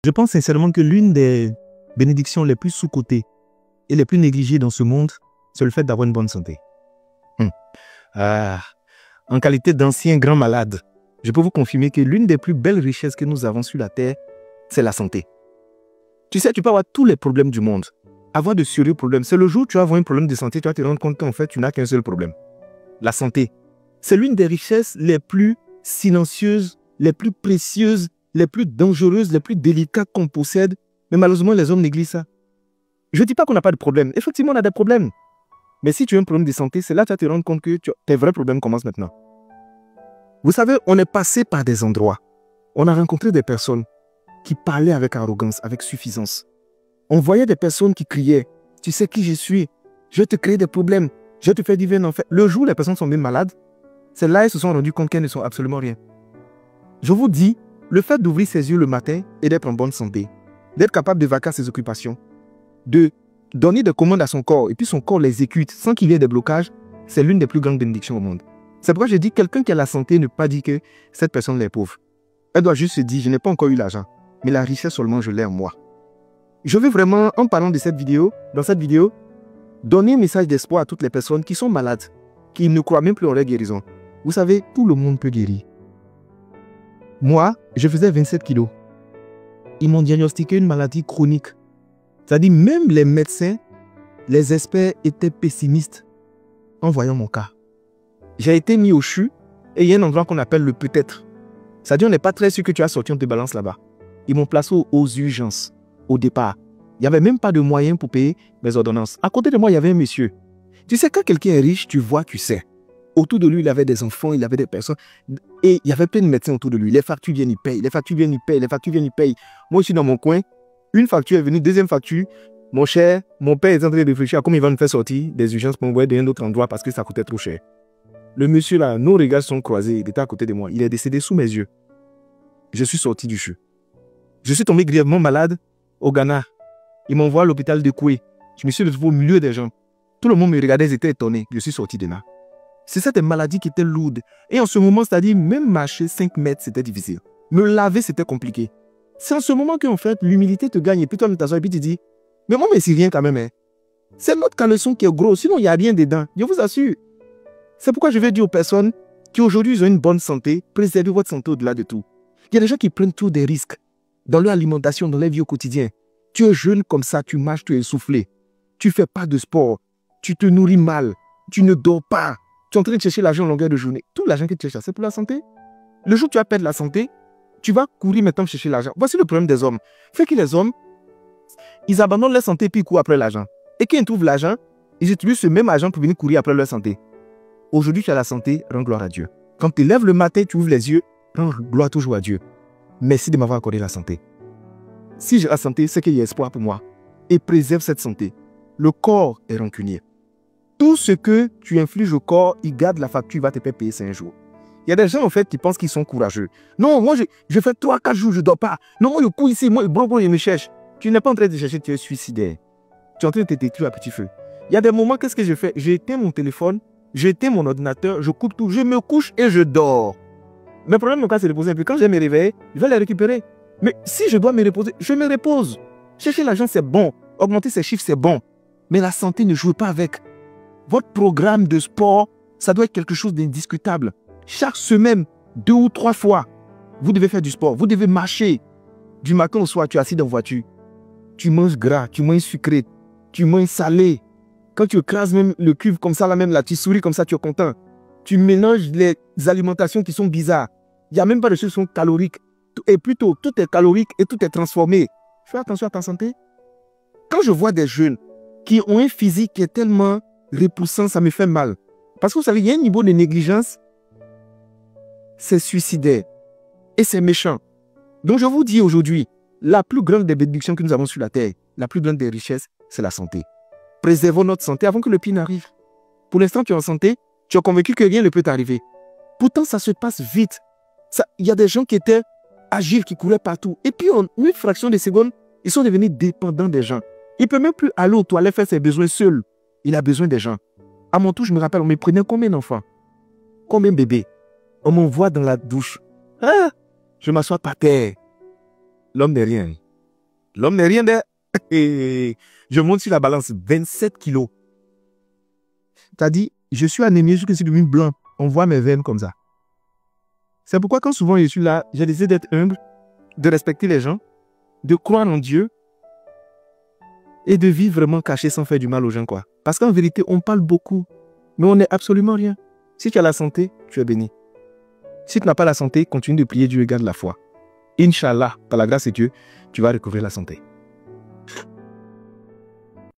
Je pense sincèrement que l'une des bénédictions les plus sous-cotées et les plus négligées dans ce monde, c'est le fait d'avoir une bonne santé. En qualité d'ancien grand malade, je peux vous confirmer que l'une des plus belles richesses que nous avons sur la terre, c'est la santé. Tu sais, tu peux avoir tous les problèmes du monde, avoir de sérieux problèmes. C'est le jour où tu vas avoir un problème de santé, tu vas te rendre compte qu'en fait, tu n'as qu'un seul problème. La santé. C'est l'une des richesses les plus silencieuses, les plus précieuses, les plus dangereuses, les plus délicates qu'on possède. Mais malheureusement, les hommes négligent ça. Je ne dis pas qu'on n'a pas de problème. Effectivement, on a des problèmes. Mais si tu as un problème de santé, c'est là que tu vas te rendre compte que tes vrais problèmes commencent maintenant. Vous savez, on est passé par des endroits. On a rencontré des personnes qui parlaient avec arrogance, avec suffisance. On voyait des personnes qui criaient « Tu sais qui je suis? Je vais te créer des problèmes. Je vais te faire vivre un enfer. » Le jour où les personnes sont bien malades, c'est là qu'elles se sont rendues compte qu'elles ne sont absolument rien. Je vous dis, le fait d'ouvrir ses yeux le matin et d'être en bonne santé, d'être capable de vaquer à ses occupations, de donner des commandes à son corps et puis son corps l'exécute sans qu'il y ait des blocages, c'est l'une des plus grandes bénédictions au monde. C'est pourquoi je dis quelqu'un qui a la santé ne peut pas dire que cette personne est pauvre. Elle doit juste se dire, je n'ai pas encore eu l'argent, mais la richesse seulement je l'ai en moi. Je veux vraiment, en parlant de cette vidéo, dans cette vidéo, donner un message d'espoir à toutes les personnes qui sont malades, qui ne croient même plus en leur guérison. Vous savez, tout le monde peut guérir. Moi, je faisais 27 kilos. Ils m'ont diagnostiqué une maladie chronique. C'est-à-dire, même les médecins, les experts étaient pessimistes en voyant mon cas. J'ai été mis au CHU et il y a un endroit qu'on appelle le peut-être. C'est-à-dire, on n'est pas très sûr que tu as sorti, on te balance là-bas. Ils m'ont placé aux urgences, au départ. Il n'y avait même pas de moyens pour payer mes ordonnances. À côté de moi, il y avait un monsieur. Tu sais, quand quelqu'un est riche, tu vois, tu sais. Autour de lui, il avait des enfants, il avait des personnes. Et il y avait plein de médecins autour de lui. Les factures viennent, ils payent. Les factures viennent, ils payent. Les factures viennent, ils payent. Moi, je suis dans mon coin. Une facture est venue, deuxième facture. Mon cher, mon père est en train de réfléchir à comment il va nous faire sortir des urgences pour m'envoyer dans un autre endroit parce que ça coûtait trop cher. Le monsieur là, nos regards sont croisés. Il était à côté de moi. Il est décédé sous mes yeux. Je suis sorti du CHU. Je suis tombé grièvement malade au Ghana. Ils m'envoient à l'hôpital de Koué. Je me suis retrouvé au milieu des gens. Tout le monde me regardait, ils étaient étonnés. Je suis sorti de là. C'est cette maladie qui était lourde. Et en ce moment, c'est-à-dire, même marcher 5 mètres, c'était difficile. Me laver, c'était compliqué. C'est en ce moment qu'en fait, l'humilité te gagne. Et puis toi, tu t'assois et puis tu dis, mais moi, mais c'est rien quand même. Hein. C'est notre caleçon qui est gros. Sinon, il n'y a rien dedans. Je vous assure. C'est pourquoi je vais dire aux personnes qui aujourd'hui ont une bonne santé, préservez votre santé au-delà de tout. Il y a des gens qui prennent tous des risques dans leur alimentation, dans leur vie au quotidien. Tu es jeune comme ça, tu marches, tu es essoufflé. Tu ne fais pas de sport. Tu te nourris mal. Tu ne dors pas. Tu es en train de chercher l'argent en longueur de journée. Tout l'argent que tu cherches, c'est pour la santé. Le jour où tu vas perdre la santé, tu vas courir maintenant chercher l'argent. Voici le problème des hommes. Fait que les hommes, ils abandonnent leur santé puis ils courent après l'argent. Et quand ils trouvent l'argent, ils utilisent ce même argent pour venir courir après leur santé. Aujourd'hui, tu as la santé, rends gloire à Dieu. Quand tu te lèves le matin, tu ouvres les yeux, rends gloire toujours à Dieu. Merci de m'avoir accordé la santé. Si j'ai la santé, c'est qu'il y a espoir pour moi. Et préserve cette santé. Le corps est rancunier. Tout ce que tu infliges au corps, il garde la facture, il va te faire payer 5 jours. Il y a des gens en fait qui pensent qu'ils sont courageux. Non, moi je fais 3-4 jours, je ne dors pas. Non, moi je cours ici, moi je me cherche. Tu n'es pas en train de chercher, tu es suicidaire. Tu es en train de te détruire à petit feu. Il y a des moments, qu'est-ce que je fais? J'éteins mon téléphone, j'éteins mon ordinateur, je coupe tout, je me couche et je dors. Mes problèmes, c'est de reposer un peu. Quand je vais me réveiller, je vais les récupérer. Mais si je dois me reposer, je me repose. Chercher l'argent, c'est bon. Augmenter ses chiffres, c'est bon. Mais la santé, ne jouez pas avec. Votre programme de sport, ça doit être quelque chose d'indiscutable. Chaque semaine, 2 ou 3 fois, vous devez faire du sport. Vous devez marcher. Du matin au soir, tu es assis dans la voiture. Tu manges gras, tu manges sucré, tu manges salé. Quand tu écrases même le cuve comme ça, là même là, tu souris comme ça, tu es content. Tu mélanges les alimentations qui sont bizarres. Il n'y a même pas de choses qui sont caloriques. Et plutôt, tout est calorique et tout est transformé. Fais attention à ta santé. Quand je vois des jeunes qui ont un physique qui est tellement repoussant, ça me fait mal. Parce que vous savez, il y a un niveau de négligence, c'est suicidaire. Et c'est méchant. Donc je vous dis aujourd'hui, la plus grande des bénédictions que nous avons sur la terre, la plus grande des richesses, c'est la santé. Préservons notre santé avant que le pire n'arrive. Pour l'instant, tu es en santé, tu es convaincu que rien ne peut t'arriver. Pourtant, ça se passe vite. Il y a des gens qui étaient agiles, qui couraient partout. Et puis, en une fraction de seconde, ils sont devenus dépendants des gens. Il ne peut même plus aller aux toilettes faire ses besoins seul. Il a besoin des gens. À mon tour, je me rappelle, on me prenait combien d'enfants? Combien de bébés? On m'envoie dans la douche. Ah, je m'assois par terre. L'homme n'est rien. L'homme n'est rien de... Et je monte sur la balance 27 kilos. T'as dit, je suis anémié, je suis devenu blanc. On voit mes veines comme ça. C'est pourquoi quand souvent je suis là, j'ai décidé d'être humble, de respecter les gens, de croire en Dieu et de vivre vraiment caché sans faire du mal aux gens, quoi. Parce qu'en vérité, on parle beaucoup, mais on n'est absolument rien. Si tu as la santé, tu es béni. Si tu n'as pas la santé, continue de prier Dieu et garde la foi. Inch'Allah, par la grâce de Dieu, tu vas recouvrir la santé.